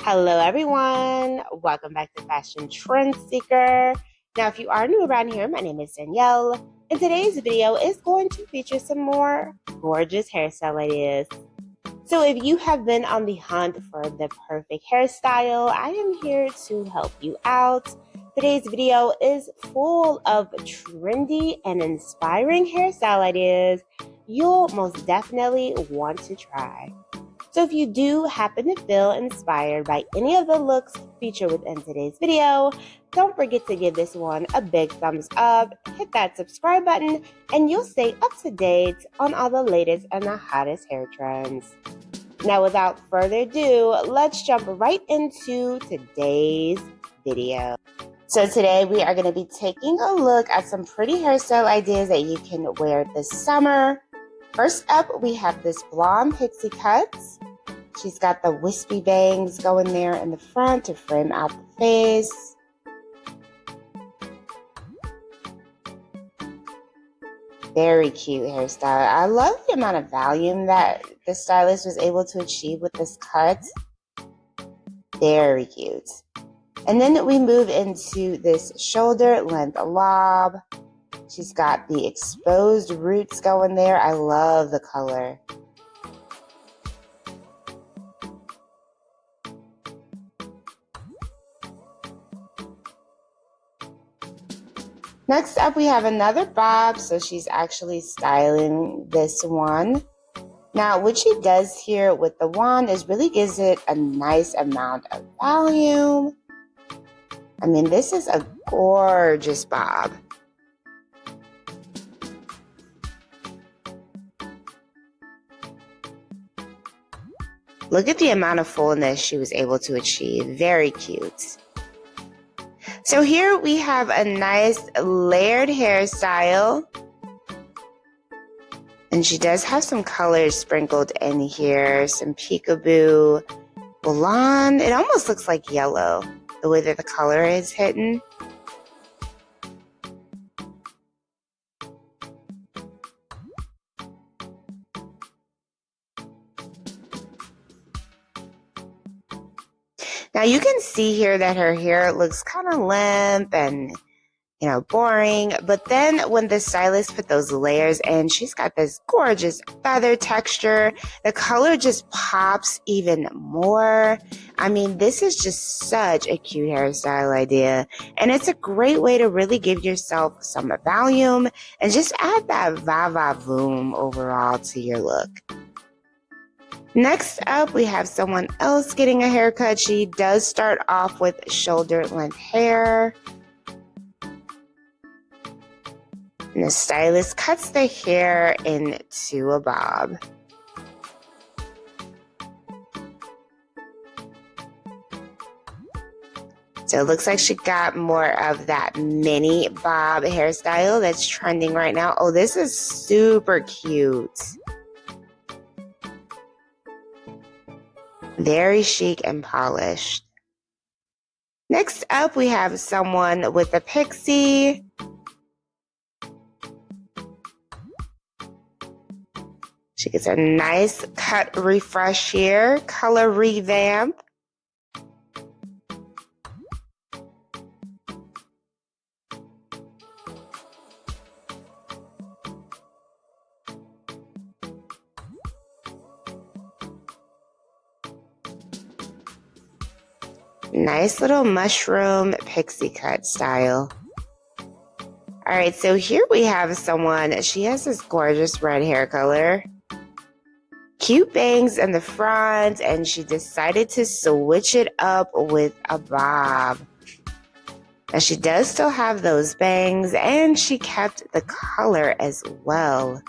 Hello everyone, welcome back to Fashion Trend Seeker. Now if you are new around here, my name is Danielle, and today's video is going to feature some more gorgeous hairstyle ideas. So if you have been on the hunt for the perfect hairstyle, I am here to help you out. Today's video is full of trendy and inspiring hairstyle ideas you'll most definitely want to try. So if you do happen to feel inspired by any of the looks featured within today's video, don't forget to give this one a big thumbs up, hit that subscribe button, and you'll stay up to date on all the latest and the hottest hair trends. Now without further ado, let's jump right into today's video. So today we are going to be taking a look at some pretty hairstyle ideas that you can wear this summer. First up, we have this blonde pixie cuts. She's got the wispy bangs going there in the front to frame out the face. Very cute hairstyle. I love the amount of volume that the stylist was able to achieve with this cut. Very cute. And then we move into this shoulder length lob. She's got the exposed roots going there. I love the color. Next up, we have another bob. So she's actually styling this one. Now, what she does here with the wand is really gives it a nice amount of volume. I mean, this is a gorgeous bob. Look at the amount of fullness she was able to achieve. Very cute. So here we have a nice layered hairstyle. And she does have some colors sprinkled in here. Some peekaboo blonde. It almost looks like yellow, the way that the color is hidden. Now you can see here that her hair looks kind of limp and, boring. But then when the stylist put those layers in, she's got this gorgeous feather texture. The color just pops even more. I mean, this is just such a cute hairstyle idea. And it's a great way to really give yourself some volume and just add that va-va-voom overall to your look. Next up, we have someone else getting a haircut. She does start off with shoulder length hair. And the stylist cuts the hair into a bob. So it looks like she got more of that mini bob hairstyle that's trending right now. Oh, this is super cute. Very chic and polished. Next up, we have someone with a pixie. She gets a nice cut refresh here, color revamp. Nice little mushroom pixie cut style. All right, so here we have someone, she has this gorgeous red hair color. Cute bangs in the front, and she decided to switch it up with a bob. Now she does still have those bangs, and she kept the color as well.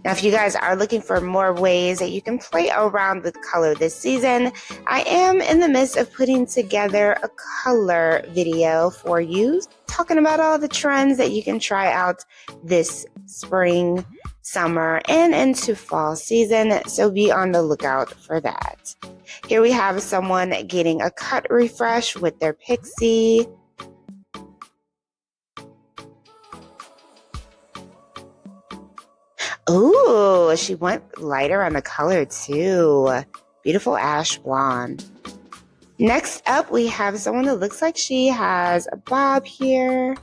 Now, if you guys are looking for more ways that you can play around with color this season, I am in the midst of putting together a color video for you, talking about all the trends that you can try out this spring, summer, and into fall season. So be on the lookout for that. Here we have someone getting a cut refresh with their pixie. Ooh, she went lighter on the color too. Beautiful ash blonde. Next up, we have someone that looks like she has a bob here.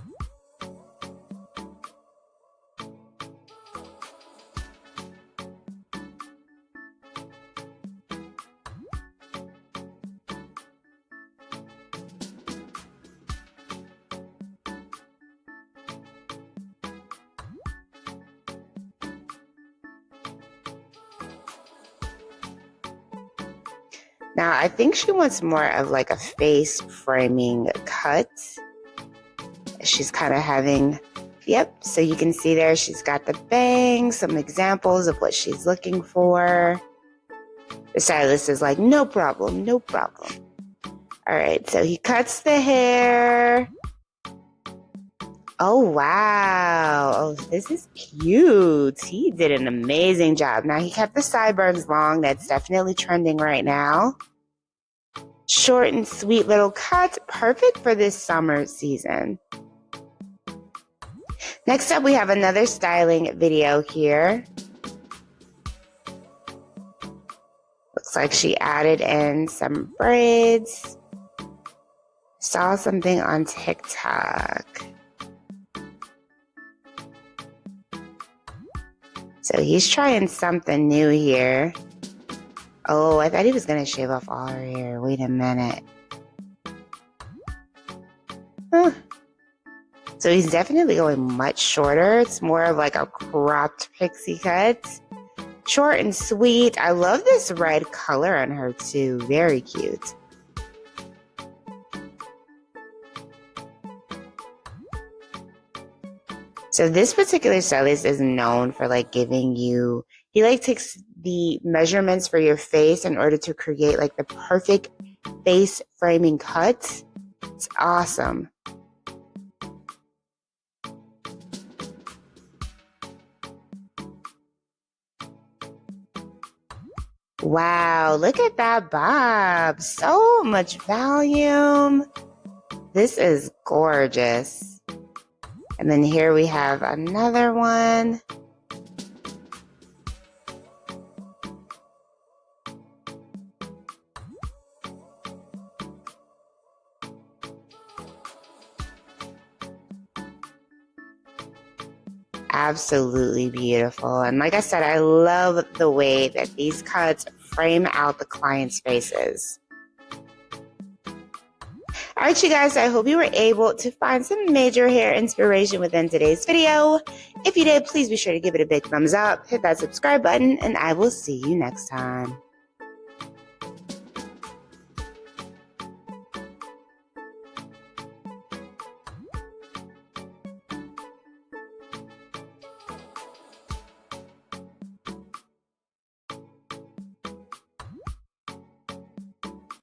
Now, I think she wants more of like a face framing cut. She's kind of having, yep, so you can see there she's got the bangs, some examples of what she's looking for. The stylist is like, no problem, no problem. All right, so he cuts the hair. Oh, wow. Oh, this is cute. He did an amazing job. Now, he kept the sideburns long. That's definitely trending right now. Short and sweet little cut. Perfect for this summer season. Next up, we have another styling video here. Looks like she added in some braids. Saw something on TikTok. So he's trying something new here. Oh, I thought he was going to shave off all her hair. Wait a minute. Huh. So he's definitely going much shorter. It's more of like a cropped pixie cut. Short and sweet. I love this red color on her too. Very cute. So this particular stylist is known for like giving you, he like takes the measurements for your face in order to create like the perfect face framing cut. It's awesome. Wow, look at that bob. So much volume. This is gorgeous. And then here we have another one. Absolutely beautiful. And like I said, I love the way that these cuts frame out the client's faces. All right, you guys, I hope you were able to find some major hair inspiration within today's video. If you did, please be sure to give it a big thumbs up, hit that subscribe button, and I will see you next time.